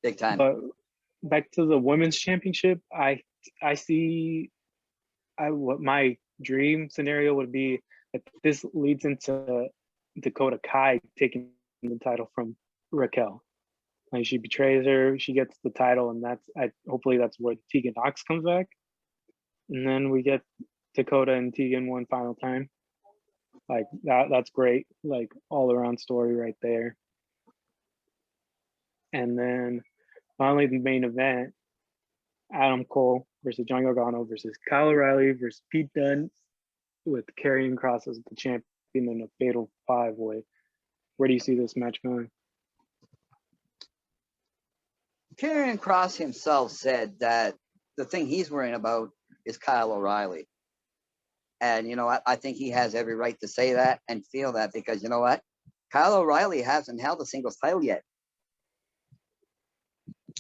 Big time. But back to the women's championship, I see what my dream scenario would be that this leads into Dakota Kai taking the title from Raquel. Like, she betrays her, she gets the title, and hopefully that's where Tegan Nox comes back. And then we get Dakota and Tegan one final time. Like that's great. Like, all around story right there. And then finally, the main event, Adam Cole versus Johnny Gargano versus Kyle O'Reilly versus Pete Dunne, with Karrion Kross as the champion in a fatal 5-way. Where do you see this match going? Karrion Kross himself said that the thing he's worrying about is Kyle O'Reilly. And you know what? I think he has every right to say that and feel that, because you know what? Kyle O'Reilly hasn't held a singles title yet.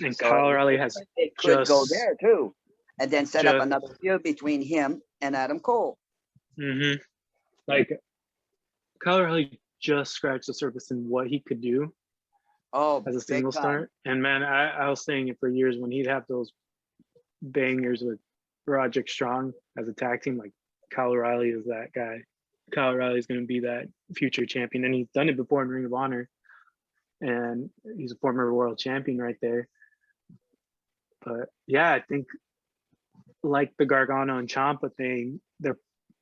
And So Kyle O'Reilly has it could go just there too. And then set up just another feud between him and Adam Cole. like Kyle O'Reilly just scratched the surface in what he could do Oh, as a big single time. star. And man, I was saying it for years, when he'd have those bangers with Roderick Strong as a tag team, like Kyle O'Reilly is that guy. Kyle O'Reilly is going to be that future champion, and he's done it before in Ring of Honor, and he's a former world champion right there. But yeah, I think like the Gargano and Ciampa thing,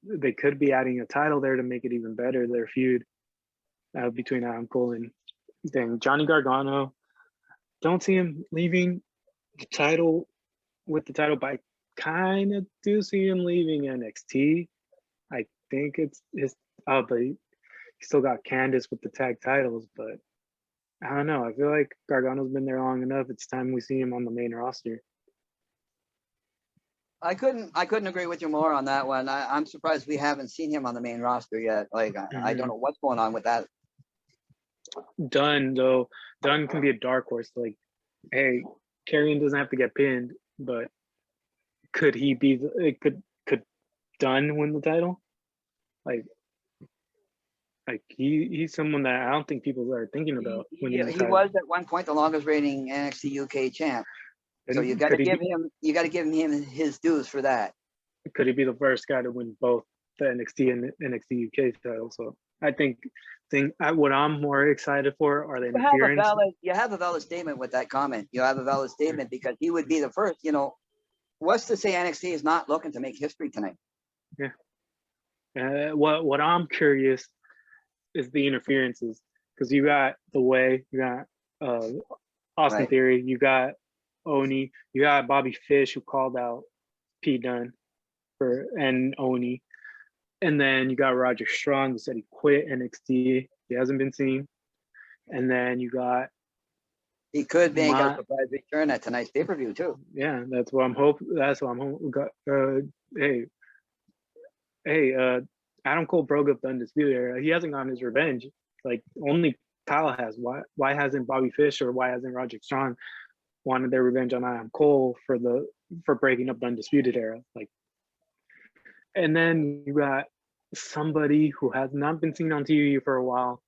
they could be adding a title there to make it even better, their feud between Adam Cole and then Johnny Gargano. Don't see him leaving the title with the title, but I kind of do see him leaving NXT. I think it's his, but he still got Candice with the tag titles, but I don't know. I feel like Gargano's been there long enough. It's time we see him on the main roster. I couldn't agree with you more on that one. I'm surprised we haven't seen him on the main roster yet. Like, I don't know what's going on with that. Dunn, though, Dunn can be a dark horse. Like, hey, Karrion doesn't have to get pinned, but could he be? Could Dunn win the title? Like he's someone that I don't think people are thinking about winning the title. He was at one point the longest reigning NXT UK champ. So you got to give him his dues for that. Could he be the first guy to win both the NXT and NXT UK titles? So I think what I'm more excited for are the interference. You have a valid statement with that comment. You have a valid statement because he would be the first. You know, what's to say NXT is not looking to make history tonight? Yeah. What I'm curious is the interferences, because you got The Way, you got Austin Theory, you got Oni, you got Bobby Fish, who called out Pete Dunne and Oni, and then you got Roger Strong, who said he quit NXT. He hasn't been seen. And then you got he could make a surprise return at tonight's pay-per-view too. Yeah, that's what I'm hoping. Adam Cole broke up the Undisputed Era. He hasn't gotten his revenge. Like, only Kyle has. Why hasn't Bobby Fish or why hasn't Roger Strong wanted their revenge on Adam Cole for breaking up the Undisputed Era? Like, and then you got somebody who has not been seen on TV for a while,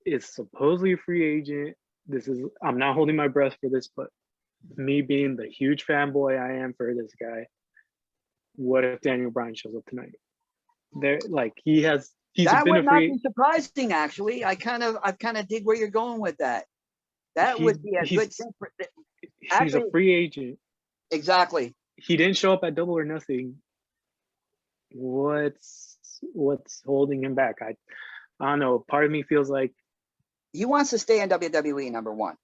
is supposedly a free agent. I'm not holding my breath for this, but me being the huge fanboy I am for this guy, what if Daniel Bryan shows up tonight? That would not be surprising, actually. I kind of dig where you're going with that. That would be a good thing. He's a free agent. Exactly. He didn't show up at Double or Nothing. What's holding him back? I don't know. Part of me feels like he wants to stay in WWE, number one.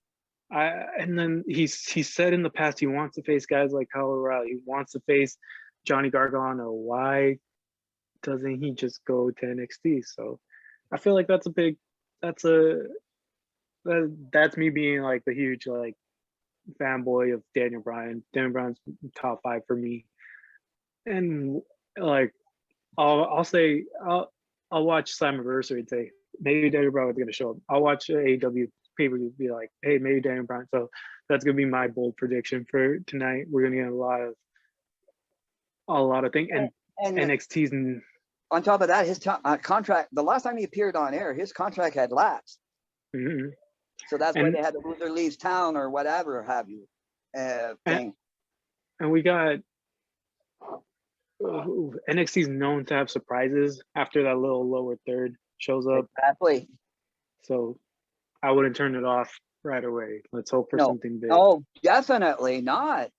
And then he's said in the past he wants to face guys like Kyle O'Reilly. He wants to face Johnny Gargano. Why doesn't he just go to NXT? So I feel like that's me being like the huge like fanboy of Daniel Bryan. Daniel Bryan's top 5 for me. And like I'll watch Slammiversary and say maybe Daniel Bryan is going to show up. I'll watch AEW pay-per-view, be like, hey, maybe Daniel Bryan. So that's going to be my bold prediction for tonight. We're going to get a lot of things, and NXT's. On top of that, his contract. The last time he appeared on air, his contract had lapsed. Mm-hmm. So that's why they had the loser leaves town or whatever have you thing. And we got NXT's known to have surprises after that little lower third shows up. Exactly. So I wouldn't turn it off right away. Let's hope for something big. Oh, definitely not.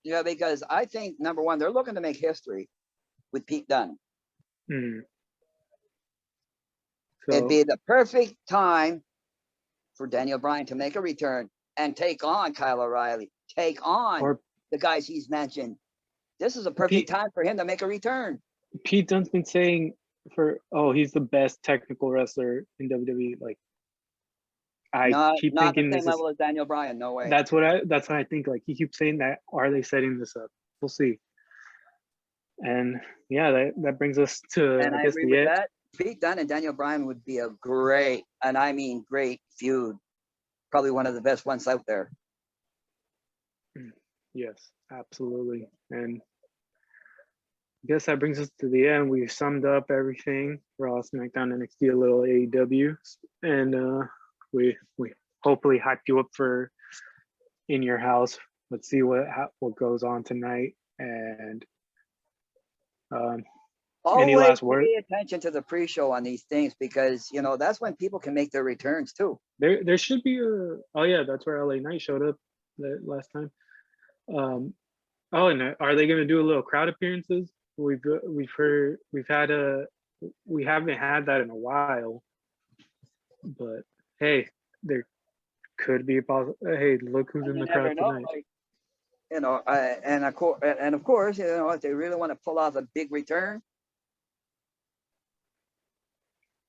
Yeah, because I think, number one, they're looking to make history with Pete Dunne. So, it'd be the perfect time for Daniel Bryan to make a return and take on Kyle O'Reilly, take on the guys he's mentioned. This is a perfect time for him to make a return. Pete Dunne's been saying he's the best technical wrestler in WWE. Like, I keep thinking the same level as Daniel Bryan. No way. That's what I think. Like, he keeps saying that. Are they setting this up? We'll see. And yeah, that brings us to, And I I guess, agree the with it. that. Pete Dunne and Daniel Bryan would be a great, and I mean great feud. Probably one of the best ones out there. Yes, absolutely. And I guess that brings us to the end. We've summed up everything: Raw, SmackDown, NXT, a little AEW, and we hopefully hyped you up for In Your House. Let's see what goes on tonight. And um, any Always last word? pay attention to the pre-show on these things because you know that's when people can make their returns too. There should be a. Oh yeah, that's where LA Knight showed up last time. Oh, and are they going to do a little crowd appearances? We've heard we haven't had that in a while, but hey, there could be a possible. Hey, look who's And in you the never crowd know, tonight. like, you know, and of course, you know, if they really want to pull off a big return,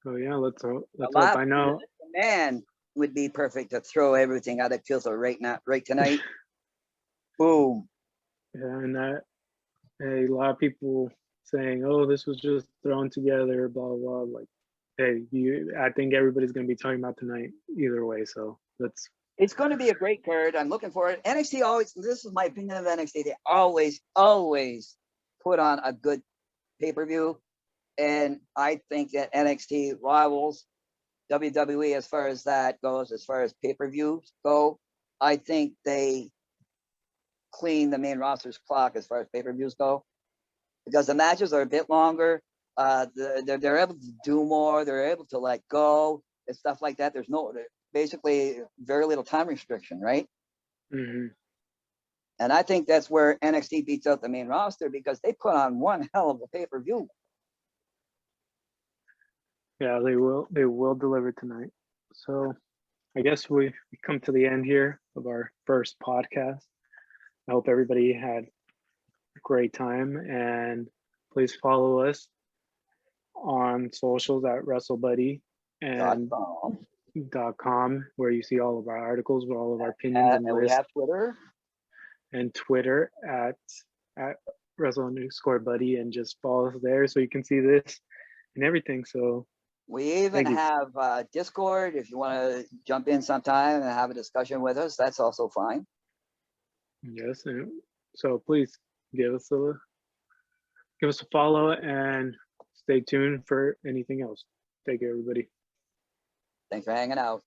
Oh yeah, let's hope. I know. the man would be perfect to throw everything out of kilter right tonight. Boom. Yeah, and that hey, a lot of people saying, "Oh, this was just thrown together," blah blah. Like, hey, I think everybody's going to be talking about tonight either way. So let's. It's going to be a great card. I'm looking for it. NXT always, this is my opinion of NXT, they always put on a good pay-per-view. And I think that NXT rivals WWE as far as that goes, as far as pay-per-views go. I think they clean the main roster's clock as far as pay-per-views go because the matches are a bit longer. They're able to do more. They're able to let go and stuff like that. There's basically very little time restriction, right? Mm-hmm. And I think that's where NXT beats out the main roster because they put on one hell of a pay-per-view. Yeah, they will deliver tonight. So I guess we come to the end here of our first podcast. I hope everybody had a great time, and please follow us on socials at WrestleBuddy and .com, where you see all of our articles with all of our opinions and we lists, have Twitter and Twitter at Wrestle_Buddy, and just follow us there so you can see this and everything. So we even have Discord if you want to jump in sometime and have a discussion with us. That's also fine. Yes, and so please give us a follow and stay tuned for anything else. Thank you, everybody. Thanks for hanging out.